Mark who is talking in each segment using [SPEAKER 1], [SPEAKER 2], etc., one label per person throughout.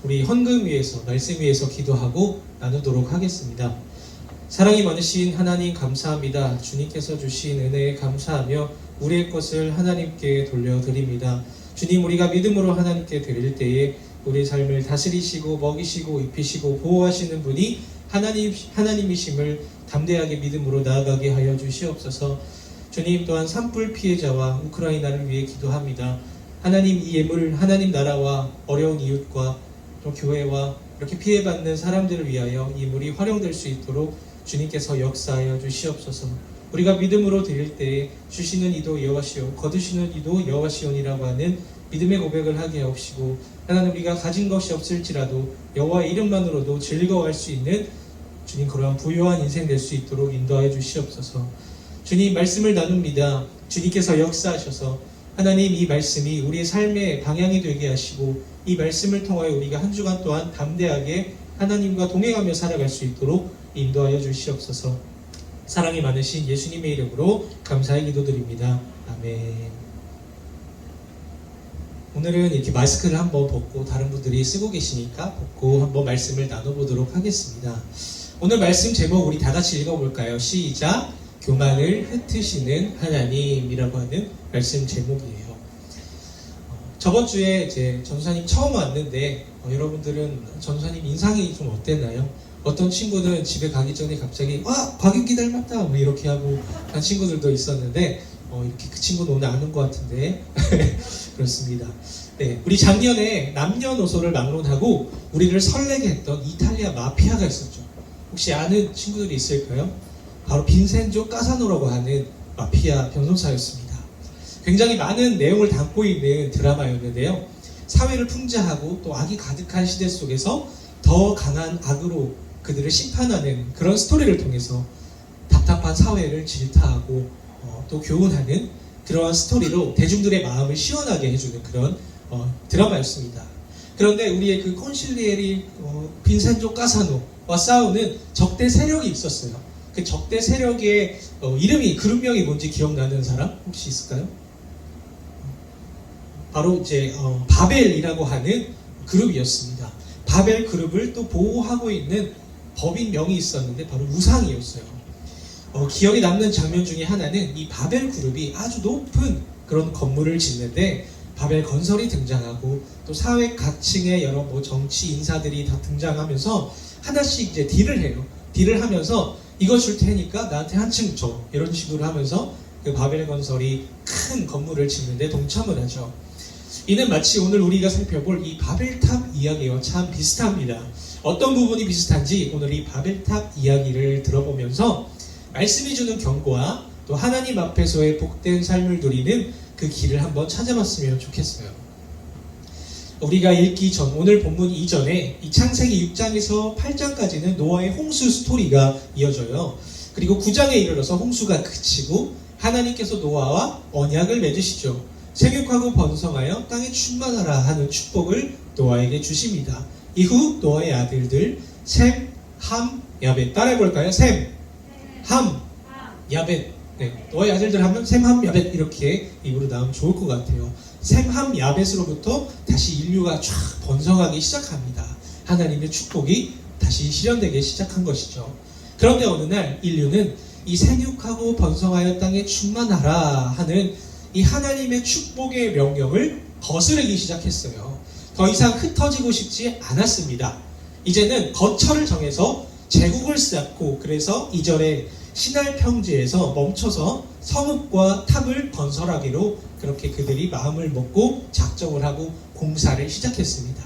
[SPEAKER 1] 우리 헌금 위에서 말씀 위에서 기도하고 나누도록 하겠습니다. 사랑이 많으신 하나님 감사합니다. 주님께서 주신 은혜에 감사하며 우리의 것을 하나님께 돌려드립니다. 주님, 우리가 믿음으로 하나님께 드릴 때에 우리의 삶을 다스리시고 먹이시고 입히시고 보호하시는 분이 하나님이심을 담대하게 믿음으로 나아가게 하여 주시옵소서. 주님, 또한 산불 피해자와 우크라이나를 위해 기도합니다. 하나님, 이 예물 하나님 나라와 어려운 이웃과 또 교회와 이렇게 피해받는 사람들을 위하여 이 물이 활용될 수 있도록 주님께서 역사하여 주시옵소서. 우리가 믿음으로 드릴 때에 주시는 이도 여호와시오 거두시는 이도 여호와시오니라고 하는 믿음의 고백을 하게 하옵시고, 하나님, 우리가 가진 것이 없을지라도 여호와의 이름만으로도 즐거워할 수 있는 주님 그러한 부유한 인생 될 수 있도록 인도하여 주시옵소서. 주님, 말씀을 나눕니다. 주님께서 역사하셔서 하나님, 이 말씀이 우리의 삶의 방향이 되게 하시고 이 말씀을 통하여 우리가 한 주간 동안 담대하게 하나님과 동행하며 살아갈 수 있도록 인도하여 주시옵소서. 사랑이 많으신 예수님의 이름으로 감사의 기도드립니다. 아멘. 오늘은 이렇게 마스크를 한번 벗고 다른 분들이 쓰고 계시니까 벗고 한번 말씀을 나눠보도록 하겠습니다. 오늘 말씀 제목 우리 다 같이 읽어볼까요? 시작! 교만을 흩으시는 하나님이라고 하는 말씀 제목이에요. 저번 주에 이제 전도사님 처음 왔는데 여러분들은 전도사님 인상이 좀 어땠나요? 어떤 친구는 집에 가기 전에 갑자기 와! 곽윤기 닮았다! 뭐 이렇게 하고 한 친구들도 있었는데 이렇게 그 친구는 오늘 아는 것 같은데 그렇습니다. 네, 우리 작년에 남녀노소를 막론하고 우리를 설레게 했던 이탈리아 마피아가 있었죠. 혹시 아는 친구들이 있을까요? 바로 빈센조 까사노라고 하는 마피아 변호사였습니다. 굉장히 많은 내용을 담고 있는 드라마였는데요. 사회를 풍자하고 또 악이 가득한 시대 속에서 더 강한 악으로 그들을 심판하는 그런 스토리를 통해서 답답한 사회를 질타하고 또 교훈하는 그러한 스토리로 대중들의 마음을 시원하게 해주는 그런 드라마였습니다. 그런데 우리의 그 콘실리에리 빈센조 까사노와 싸우는 적대 세력이 있었어요. 그 적대 세력의 이름이, 그룹명이 뭔지 기억나는 사람 혹시 있을까요? 바로 이제 바벨이라고 하는 그룹이었습니다. 바벨 그룹을 또 보호하고 있는 법인명이 있었는데 바로 우상이었어요. 기억에 남는 장면 중에 하나는 이 바벨 그룹이 아주 높은 그런 건물을 짓는데 바벨 건설이 등장하고 또 사회 각층의 여러 정치 인사들이 다 등장하면서 하나씩 이제 딜을 해요. 딜을 하면서 이거 줄 테니까 나한테 한층 줘, 이런 식으로 하면서 그 바벨 건설이 큰 건물을 짓는데 동참을 하죠. 이는 마치 오늘 우리가 살펴볼 이 바벨탑 이야기와 참 비슷합니다. 어떤 부분이 비슷한지 오늘 이 바벨탑 이야기를 들어보면서 말씀이 주는 경고와 또 하나님 앞에서의 복된 삶을 누리는 그 길을 한번 찾아봤으면 좋겠어요. 우리가 읽기 전, 오늘 본문 이전에 이 창세기 6장에서 8장까지는 노아의 홍수 스토리가 이어져요. 그리고 9장에 이르러서 홍수가 그치고 하나님께서 노아와 언약을 맺으시죠. 생육하고 번성하여 땅에 충만하라 하는 축복을 노아에게 주십니다. 이후 노아의 아들들 셈, 함, 야벳, 따라해볼까요? 셈, 함, 야벳. 네, 노아의 아들들 하면 셈, 함, 야벳 이렇게 입으로 나오면 좋을 것 같아요. 셈, 함, 야벳으로부터 다시 인류가 쫙 번성하기 시작합니다. 하나님의 축복이 다시 실현되기 시작한 것이죠. 그런데 어느 날 인류는 이 생육하고 번성하여 땅에 충만하라 하는 이 하나님의 축복의 명령을 거스르기 시작했어요. 더 이상 흩어지고 싶지 않았습니다. 이제는 거처를 정해서 제국을 쌓고, 그래서 2절에 신할 평지에서 멈춰서 성읍과 탑을 건설하기로 그렇게 그들이 마음을 먹고 작정을 하고 공사를 시작했습니다.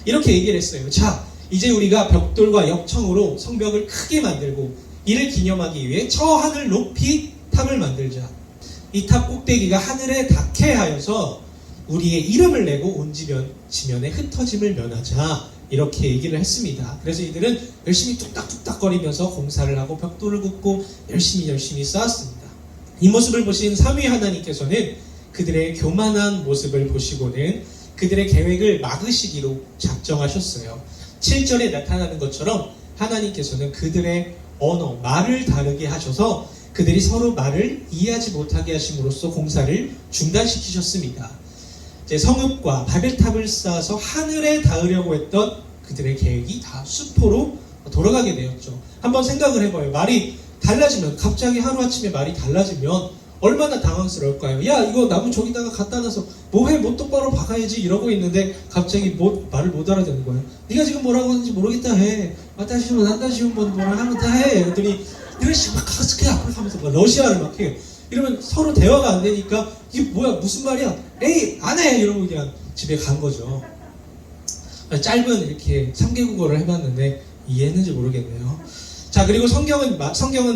[SPEAKER 1] 이렇게 얘기를 했어요. 자, 이제 우리가 벽돌과 역청으로 성벽을 크게 만들고 이를 기념하기 위해 저 하늘 높이 탑을 만들자. 이 탑 꼭대기가 하늘에 닿게 하여서 우리의 이름을 내고 온 지면에 흩어짐을 면하자. 이렇게 얘기를 했습니다. 그래서 이들은 열심히 뚝딱뚝딱 거리면서 공사를 하고 벽돌을 굽고 열심히 쌓았습니다. 이 모습을 보신 삼위 하나님께서는 그들의 교만한 모습을 보시고는 그들의 계획을 막으시기로 작정하셨어요. 7절에 나타나는 것처럼 하나님께서는 그들의 언어, 말을 다르게 하셔서 그들이 서로 말을 이해하지 못하게 하심으로써 공사를 중단시키셨습니다. 이제 성읍과 바벨탑을 쌓아서 하늘에 닿으려고 했던 그들의 계획이 다 수포로 돌아가게 되었죠. 한번 생각을 해봐요. 말이 달라지면, 갑자기 하루아침에 말이 달라지면 얼마나 당황스러울까요? 야, 이거 나무 저기다가 갖다 놔서 뭐해, 못 똑바로 박아야지 이러고 있는데 갑자기 말을 못 알아듣는 거예요. 네가 지금 뭐라고 하는지 모르겠다 해. 왔다시면 한다시면 뭐라 하면 다 해. 그랬더니 이러시 막 가서 그냥 앞으로 가면서 막 러시아를 막 해요. 이러면 서로 대화가 안 되니까 이게 뭐야, 무슨 말이야? 에이, 안 해! 이러고 그냥 집에 간 거죠. 짧은 이렇게 3개국어를 해봤는데 이해했는지 모르겠네요. 자, 그리고 성경은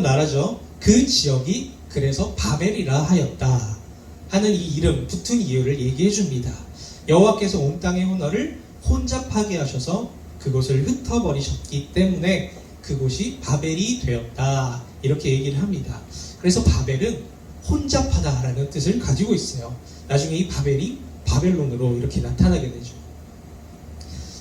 [SPEAKER 1] 말하죠. 그 지역이 그래서 바벨이라 하였다 하는 이 이름 붙은 이유를 얘기해 줍니다. 여호와께서 온 땅의 언어를 혼잡하게 하셔서 그곳을 흩어버리셨기 때문에 그곳이 바벨이 되었다, 이렇게 얘기를 합니다. 그래서 바벨은 혼잡하다라는 뜻을 가지고 있어요. 나중에 이 바벨이 바벨론으로 이렇게 나타나게 되죠.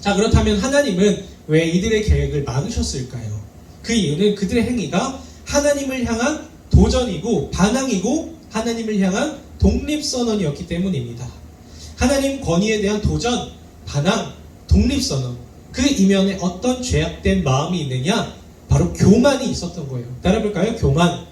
[SPEAKER 1] 자, 그렇다면 하나님은 왜 이들의 계획을 막으셨을까요? 그 이유는 그들의 행위가 하나님을 향한 도전이고 반항이고 하나님을 향한 독립선언이었기 때문입니다. 하나님 권위에 대한 도전, 반항, 독립선언, 그 이면에 어떤 죄악된 마음이 있느냐? 바로 교만이 있었던 거예요. 따라볼까요? 교만.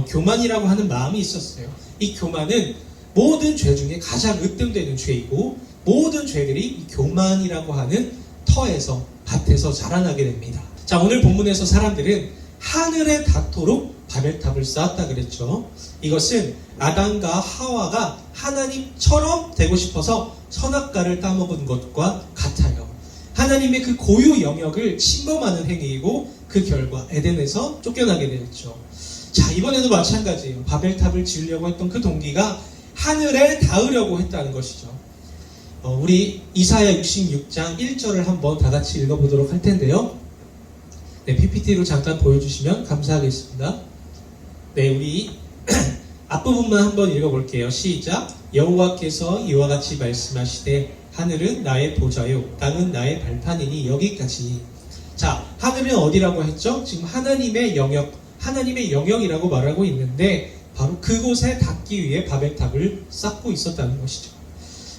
[SPEAKER 1] 교만이라고 하는 마음이 있었어요. 이 교만은 모든 죄 중에 가장 으뜸되는 죄이고 모든 죄들이 이 교만이라고 하는 터에서, 밭에서 자라나게 됩니다. 자, 오늘 본문에서 사람들은 하늘에 닿도록 바벨탑을 쌓았다 그랬죠. 이것은 아담과 하와가 하나님처럼 되고 싶어서 선악과를 따먹은 것과 같아요. 하나님의 그 고유 영역을 침범하는 행위이고 그 결과 에덴에서 쫓겨나게 되었죠. 자, 이번에도 마찬가지예요. 바벨탑을 지으려고 했던 그 동기가 하늘에 닿으려고 했다는 것이죠. 우리 이사야 66장 1절을 한번 다 같이 읽어보도록 할 텐데요. 네, PPT로 잠깐 보여주시면 감사하겠습니다. 네, 우리 앞부분만 한번 읽어볼게요. 시작. 여호와께서 이와 같이 말씀하시되 하늘은 나의 보좌요 땅은 나의 발판이니, 여기까지. 자, 하늘은 어디라고 했죠? 지금 하나님의 영역이라고 말하고 있는데 바로 그곳에 닿기 위해 바벨탑을 쌓고 있었다는 것이죠.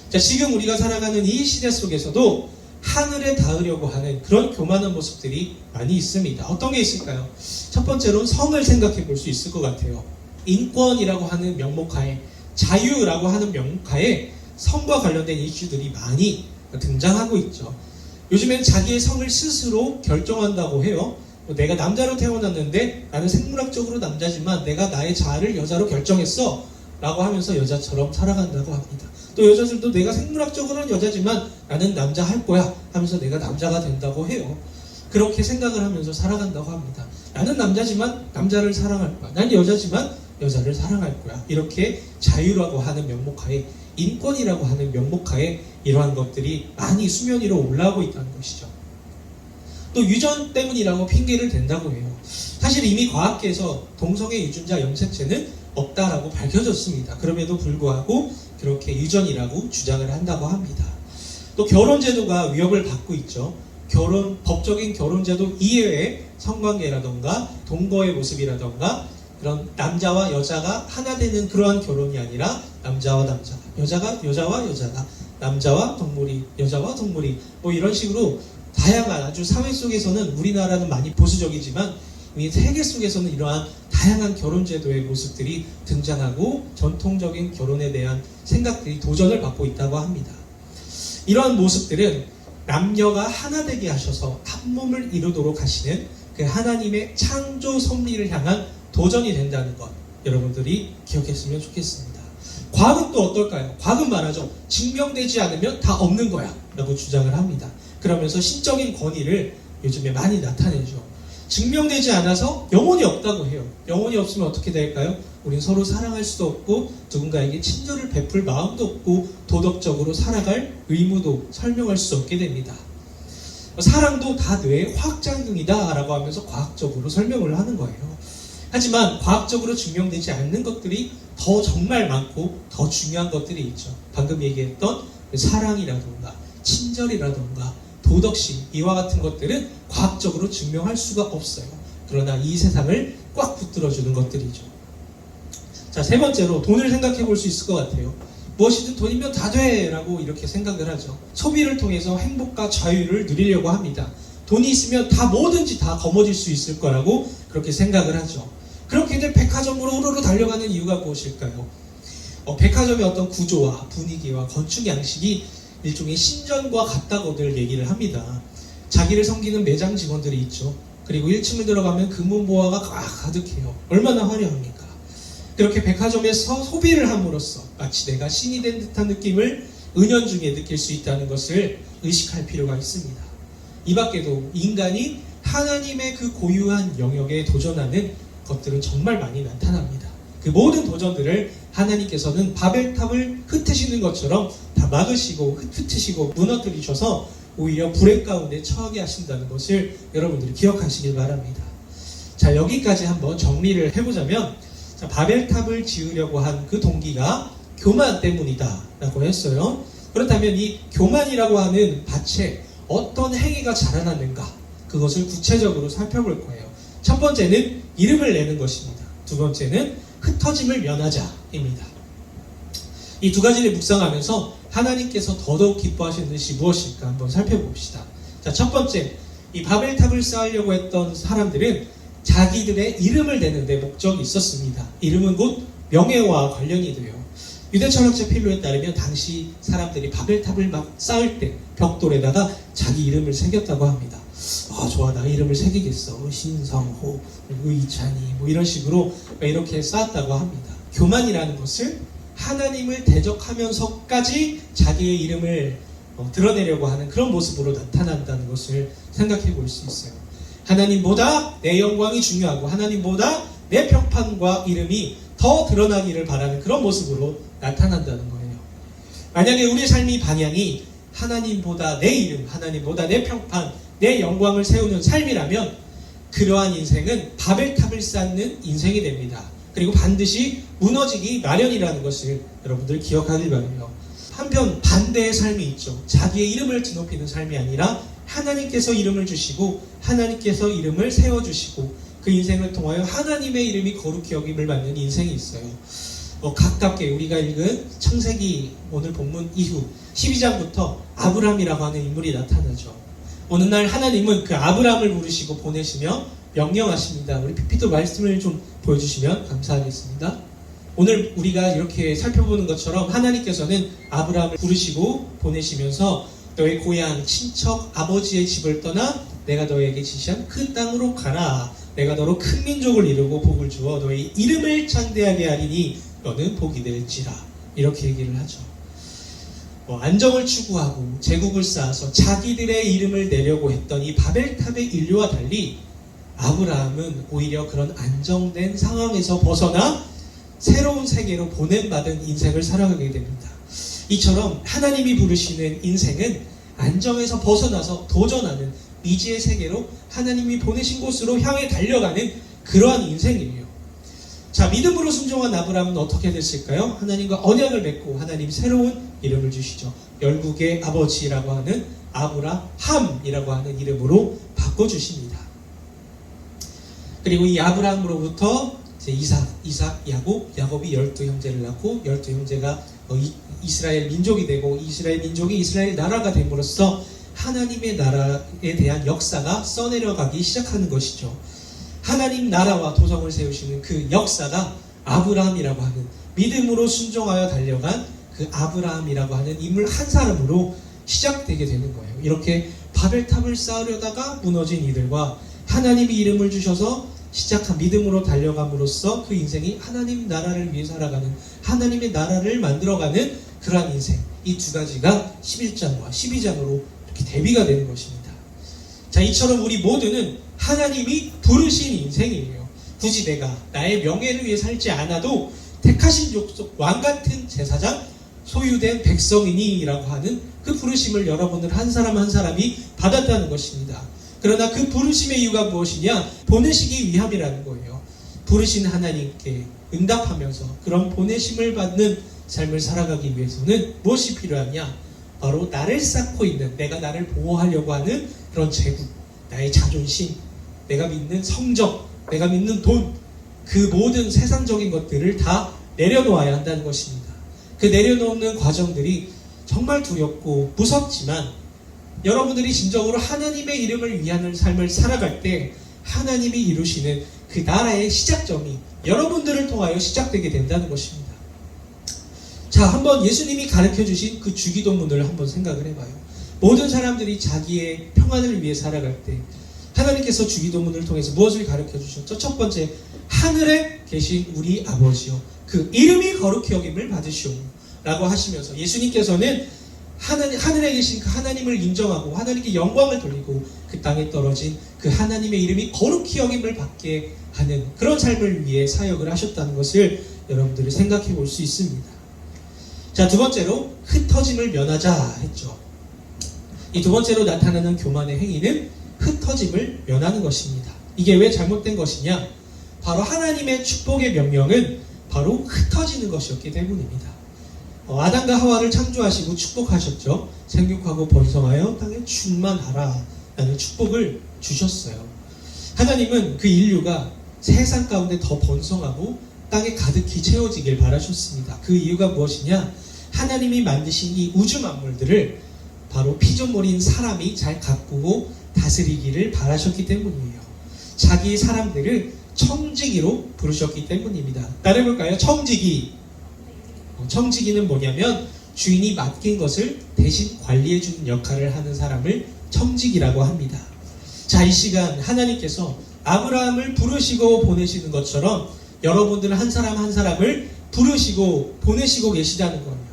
[SPEAKER 1] 자, 지금 우리가 살아가는 이 시대 속에서도 하늘에 닿으려고 하는 그런 교만한 모습들이 많이 있습니다. 어떤 게 있을까요? 첫 번째로는 성을 생각해 볼 수 있을 것 같아요. 인권이라고 하는 명목하에, 자유라고 하는 명목하에 성과 관련된 이슈들이 많이 등장하고 있죠. 요즘엔 자기의 성을 스스로 결정한다고 해요. 내가 남자로 태어났는데 나는 생물학적으로 남자지만 내가 나의 자아를 여자로 결정했어 라고 하면서 여자처럼 살아간다고 합니다. 또 여자들도 내가 생물학적으로는 여자지만 나는 남자 할 거야 하면서 내가 남자가 된다고 해요. 그렇게 생각을 하면서 살아간다고 합니다. 나는 남자지만 남자를 사랑할 거야. 난 여자지만 여자를 사랑할 거야. 이렇게 자유라고 하는 명목하에, 인권이라고 하는 명목하에 이러한 것들이 많이 수면 위로 올라오고 있다는 것이죠. 또 유전 때문이라고 핑계를 댄다고 해요. 사실 이미 과학계에서 동성애 유전자 염색체는 없다라고 밝혀졌습니다. 그럼에도 불구하고 그렇게 유전이라고 주장을 한다고 합니다. 또 결혼제도가 위협을 받고 있죠. 법적인 결혼제도 이외의 성관계라던가 동거의 모습이라던가 그런 남자와 여자가 하나 되는 그러한 결혼이 아니라 남자와 남자, 여자와 여자가, 남자와 동물이, 여자와 동물이, 뭐 이런 식으로 다양한, 아주 사회 속에서는 우리나라는 많이 보수적이지만 이미 세계 속에서는 이러한 다양한 결혼제도의 모습들이 등장하고 전통적인 결혼에 대한 생각들이 도전을 받고 있다고 합니다. 이러한 모습들은 남녀가 하나 되게 하셔서 한 몸을 이루도록 하시는 그 하나님의 창조 섭리를 향한 도전이 된다는 것, 여러분들이 기억했으면 좋겠습니다. 과학은 또 어떨까요? 과학은 말하죠. 증명되지 않으면 다 없는 거야 라고 주장을 합니다. 그러면서 신적인 권위를 요즘에 많이 나타내죠. 증명되지 않아서 영혼이 없다고 해요. 영혼이 없으면 어떻게 될까요? 우린 서로 사랑할 수도 없고 누군가에게 친절을 베풀 마음도 없고 도덕적으로 살아갈 의무도 설명할 수 없게 됩니다. 사랑도 다 뇌의 화학작용이다 라고 하면서 과학적으로 설명을 하는 거예요. 하지만 과학적으로 증명되지 않는 것들이 더 정말 많고 더 중요한 것들이 있죠. 방금 얘기했던 사랑이라던가 친절이라던가 도덕심, 이와 같은 것들은 과학적으로 증명할 수가 없어요. 그러나 이 세상을 꽉 붙들어주는 것들이죠. 자, 세 번째로 돈을 생각해 볼 수 있을 것 같아요. 무엇이든 돈이면 다 돼 라고 이렇게 생각을 하죠. 소비를 통해서 행복과 자유를 누리려고 합니다. 돈이 있으면 다 뭐든지 다 거머쥘 수 있을 거라고 그렇게 생각을 하죠. 그렇게 이제 백화점으로 우르르 달려가는 이유가 무엇일까요? 백화점의 어떤 구조와 분위기와 건축 양식이 일종의 신전과 같다고들 얘기를 합니다. 자기를 섬기는 매장 직원들이 있죠. 그리고 1층을 들어가면 금은보화가 가득해요. 얼마나 화려합니까? 그렇게 백화점에서 소비를 함으로써 마치 내가 신이 된 듯한 느낌을 은연중에 느낄 수 있다는 것을 의식할 필요가 있습니다. 이 밖에도 인간이 하나님의 그 고유한 영역에 도전하는 것들은 정말 많이 나타납니다. 그 모든 도전들을 하나님께서는 바벨탑을 흩으시는 것처럼 다 막으시고 흩으시고 무너뜨리셔서 오히려 불행 가운데 처하게 하신다는 것을 여러분들이 기억하시길 바랍니다. 자, 여기까지 한번 정리를 해보자면, 자, 바벨탑을 지으려고 한 그 동기가 교만 때문이다 라고 했어요. 그렇다면 이 교만이라고 하는 밭에 어떤 행위가 자라나는가, 그것을 구체적으로 살펴볼 거예요. 첫 번째는 이름을 내는 것입니다. 두 번째는 흩어짐을 면하자입니다. 이 두 가지를 묵상하면서 하나님께서 더더욱 기뻐하시는 것이 무엇일까 한번 살펴봅시다. 자, 첫 번째, 이 바벨탑을 쌓으려고 했던 사람들은 자기들의 이름을 내는 데 목적이 있었습니다. 이름은 곧 명예와 관련이 돼요. 유대 철학자 필로에 따르면 당시 사람들이 바벨탑을 막 쌓을 때 벽돌에다가 자기 이름을 새겼다고 합니다. 좋아, 나 이름을 새기겠어. 신성호, 의찬이, 뭐 이런 식으로 이렇게 쌓았다고 합니다. 교만이라는 것을 하나님을 대적하면서까지 자기의 이름을 드러내려고 하는 그런 모습으로 나타난다는 것을 생각해 볼 수 있어요. 하나님보다 내 영광이 중요하고 하나님보다 내 평판과 이름이 더 드러나기를 바라는 그런 모습으로 나타난다는 거예요. 만약에 우리의 삶의 방향이 하나님보다 내 이름, 하나님보다 내 평판, 내 영광을 세우는 삶이라면 그러한 인생은 바벨탑을 쌓는 인생이 됩니다. 그리고 반드시 무너지기 마련이라는 것을 여러분들 기억하길 바라요. 한편 반대의 삶이 있죠. 자기의 이름을 드높이는 삶이 아니라 하나님께서 이름을 주시고 하나님께서 이름을 세워주시고 그 인생을 통하여 하나님의 이름이 거룩히 여김을 받는 인생이 있어요. 가깝게 우리가 읽은 창세기 오늘 본문 이후 12장부터 아브람이라고 하는 인물이 나타나죠. 어느 날 하나님은 그 아브람을 부르시고 보내시며 명령하십니다. 우리 PPT 말씀을 좀 보여주시면 감사하겠습니다. 오늘 우리가 이렇게 살펴보는 것처럼 하나님께서는 아브람을 부르시고 보내시면서 너의 고향, 친척, 아버지의 집을 떠나 내가 너에게 지시한 그 땅으로 가라. 내가 너로 큰 민족을 이루고 복을 주어 너의 이름을 창대하게 하리니 너는 복이 될지라. 이렇게 얘기를 하죠. 안정을 추구하고 제국을 쌓아서 자기들의 이름을 내려고 했던 이 바벨탑의 인류와 달리 아브라함은 오히려 그런 안정된 상황에서 벗어나 새로운 세계로 보냄받은 인생을 살아가게 됩니다. 이처럼 하나님이 부르시는 인생은 안정에서 벗어나서 도전하는 미지의 세계로 하나님이 보내신 곳으로 향해 달려가는 그러한 인생이에요. 자, 믿음으로 순종한 아브라함은 어떻게 됐을까요? 하나님과 언약을 맺고 하나님 새로운 이름을 주시죠. 열국의 아버지라고 하는 아브라함이라고 하는 이름으로 바꿔주십니다. 그리고 이 아브라함으로부터 이삭, 야곱이 12형제를 낳고 12형제가 이스라엘 민족이 되고 이스라엘 민족이 이스라엘 나라가 됨으로써 하나님의 나라에 대한 역사가 써내려가기 시작하는 것이죠. 하나님 나라와 도성을 세우시는 그 역사가 아브라함이라고 하는 믿음으로 순종하여 달려간 그 아브라함이라고 하는 인물 한 사람으로 시작되게 되는 거예요. 이렇게 바벨탑을 쌓으려다가 무너진 이들과 하나님이 이름을 주셔서 시작한 믿음으로 달려감으로써 그 인생이 하나님 나라를 위해 살아가는 하나님의 나라를 만들어가는 그러한 인생, 이 두 가지가 11장과 12장으로 이렇게 대비가 되는 것입니다. 자, 이처럼 우리 모두는 하나님이 부르신 인생이에요. 굳이 내가 나의 명예를 위해 살지 않아도 택하신 족속 왕같은 제사장, 소유된 백성이니라고 하는 그 부르심을 여러분들 한 사람 한 사람이 받았다는 것입니다. 그러나 그 부르심의 이유가 무엇이냐? 보내시기 위함이라는 거예요. 부르신 하나님께 응답하면서 그런 보내심을 받는 삶을 살아가기 위해서는 무엇이 필요하냐? 바로 나를 쌓고 있는, 내가 나를 보호하려고 하는 그런 제국, 나의 자존심, 내가 믿는 성적, 내가 믿는 돈, 그 모든 세상적인 것들을 다 내려놓아야 한다는 것입니다. 그 내려놓는 과정들이 정말 두렵고 무섭지만 여러분들이 진정으로 하나님의 이름을 위하는 삶을 살아갈 때 하나님이 이루시는 그 나라의 시작점이 여러분들을 통하여 시작되게 된다는 것입니다. 자, 한번 예수님이 가르쳐주신 그 주기도문을 한번 생각을 해봐요. 모든 사람들이 자기의 평안을 위해 살아갈 때 하나님께서 주기도문을 통해서 무엇을 가르쳐주셨죠? 첫 번째, 하늘에 계신 우리 아버지여 그 이름이 거룩히 여김을 받으시오 라고 하시면서 예수님께서는 하늘에 계신 그 하나님을 인정하고 하나님께 영광을 돌리고 그 땅에 떨어진 그 하나님의 이름이 거룩히 여김을 받게 하는 그런 삶을 위해 사역을 하셨다는 것을 여러분들이 생각해 볼 수 있습니다. 자, 두 번째로 흩어짐을 면하자 했죠. 이 두 번째로 나타나는 교만의 행위는 흩어짐을 면하는 것입니다. 이게 왜 잘못된 것이냐? 바로 하나님의 축복의 명령은 바로 흩어지는 것이었기 때문입니다. 아담과 하와를 창조하시고 축복하셨죠. 생육하고 번성하여 땅에 충만하라 라는 축복을 주셨어요. 하나님은 그 인류가 세상 가운데 더 번성하고 땅에 가득히 채워지길 바라셨습니다. 그 이유가 무엇이냐? 하나님이 만드신 이 우주 만물들을 바로 피조물인 사람이 잘 가꾸고 다스리기를 바라셨기 때문이에요. 자기 사람들을 청지기로 부르셨기 때문입니다. 따라해볼까요? 청지기. 청지기는 뭐냐면 주인이 맡긴 것을 대신 관리해주는 역할을 하는 사람을 청지기라고 합니다. 자, 이 시간 하나님께서 아브라함을 부르시고 보내시는 것처럼 여러분들은 한 사람 한 사람을 부르시고 보내시고 계시다는 거예요.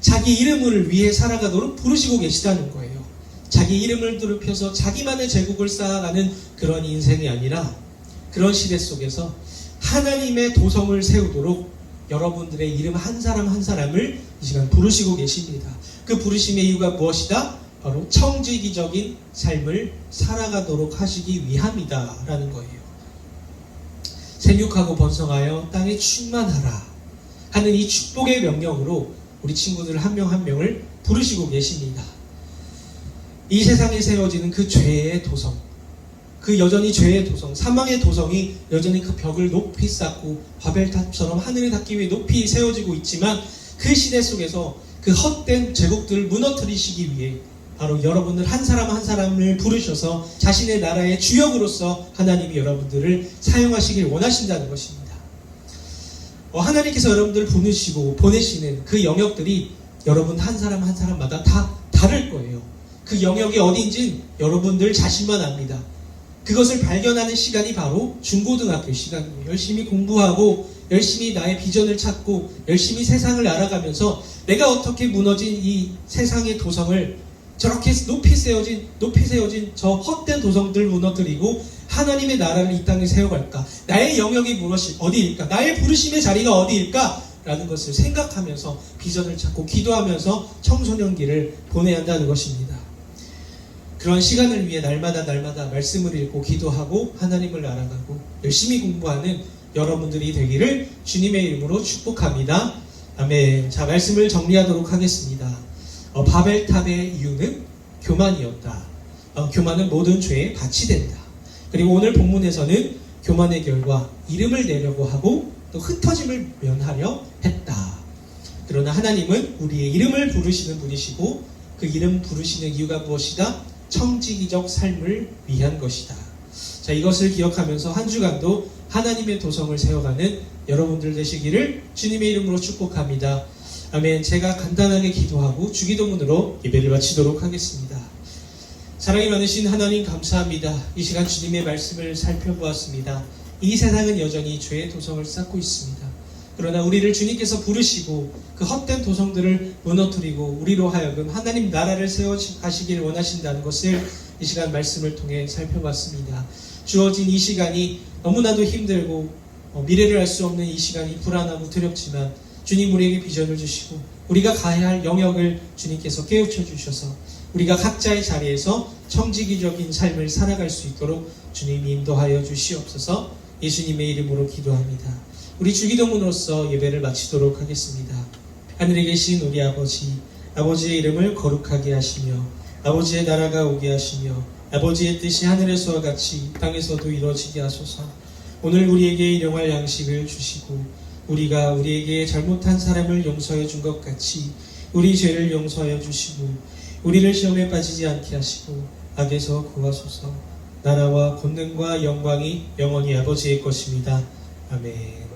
[SPEAKER 1] 자기 이름을 위해 살아가도록 부르시고 계시다는 거예요. 자기 이름을 더럽혀서 자기만의 제국을 쌓아가는 그런 인생이 아니라 그런 시대 속에서 하나님의 도성을 세우도록 여러분들의 이름 한 사람 한 사람을 이 시간 부르시고 계십니다. 그 부르심의 이유가 무엇이다? 바로 청지기적인 삶을 살아가도록 하시기 위함이다 라는 거예요. 생육하고 번성하여 땅에 충만하라 하는 이 축복의 명령으로 우리 친구들 한 명 한 명을 부르시고 계십니다. 이 세상에 세워지는 그 죄의 도성, 그 여전히 죄의 도성, 사망의 도성이 여전히 그 벽을 높이 쌓고 바벨탑처럼 하늘에 닿기 위해 높이 세워지고 있지만 그 시대 속에서 그 헛된 제국들을 무너뜨리시기 위해 바로 여러분들 한 사람 한 사람을 부르셔서 자신의 나라의 주역으로서 하나님이 여러분들을 사용하시길 원하신다는 것입니다. 하나님께서 여러분들을 부르시고 보내시는 그 영역들이 여러분 한 사람 한 사람마다 다 다를 거예요. 그 영역이 어딘지 여러분들 자신만 압니다. 그것을 발견하는 시간이 바로 중고등학교 시간이에요. 열심히 공부하고 열심히 나의 비전을 찾고 열심히 세상을 알아가면서 내가 어떻게 무너진 이 세상의 도성을 저렇게 높이 세워진 저 헛된 도성들을 무너뜨리고 하나님의 나라를 이 땅에 세워갈까? 나의 영역이 무엇이 어디일까? 나의 부르심의 자리가 어디일까? 라는 것을 생각하면서 비전을 찾고 기도하면서 청소년기를 보내야 한다는 것입니다. 그런 시간을 위해 날마다 말씀을 읽고 기도하고 하나님을 알아가고 열심히 공부하는 여러분들이 되기를 주님의 이름으로 축복합니다. 아멘. 자, 말씀을 정리하도록 하겠습니다. 바벨탑의 이유는 교만이었다. 교만은 모든 죄의 밭이 된다. 그리고 오늘 본문에서는 교만의 결과 이름을 내려고 하고 또 흩어짐을 면하려 했다. 그러나 하나님은 우리의 이름을 부르시는 분이시고 그 이름 부르시는 이유가 무엇이다? 청지기적 삶을 위한 것이다. 자, 이것을 기억하면서 한 주간도 하나님의 도성을 세워가는 여러분들 되시기를 주님의 이름으로 축복합니다. 아멘. 제가 간단하게 기도하고 주기도문으로 예배를 마치도록 하겠습니다. 사랑이 많으신 하나님 감사합니다. 이 시간 주님의 말씀을 살펴보았습니다. 이 세상은 여전히 죄의 도성을 쌓고 있습니다. 그러나 우리를 주님께서 부르시고 그 헛된 도성들을 무너뜨리고 우리로 하여금 하나님 나라를 세워가시길 원하신다는 것을 이 시간 말씀을 통해 살펴봤습니다. 주어진 이 시간이 너무나도 힘들고 미래를 알 수 없는 이 시간이 불안하고 두렵지만 주님 우리에게 비전을 주시고 우리가 가야 할 영역을 주님께서 깨우쳐 주셔서 우리가 각자의 자리에서 청지기적인 삶을 살아갈 수 있도록 주님이 인도하여 주시옵소서. 예수님의 이름으로 기도합니다. 우리 주기도문으로서 예배를 마치도록 하겠습니다. 하늘에 계신 우리 아버지, 아버지의 이름을 거룩하게 하시며 아버지의 나라가 오게 하시며 아버지의 뜻이 하늘에서와 같이 땅에서도 이루어지게 하소서. 오늘 우리에게 일용할 양식을 주시고 우리가 우리에게 잘못한 사람을 용서해 준 것 같이 우리 죄를 용서하여 주시고 우리를 시험에 빠지지 않게 하시고 악에서 구하소서. 나라와 권능과 영광이 영원히 아버지의 것입니다. 아멘.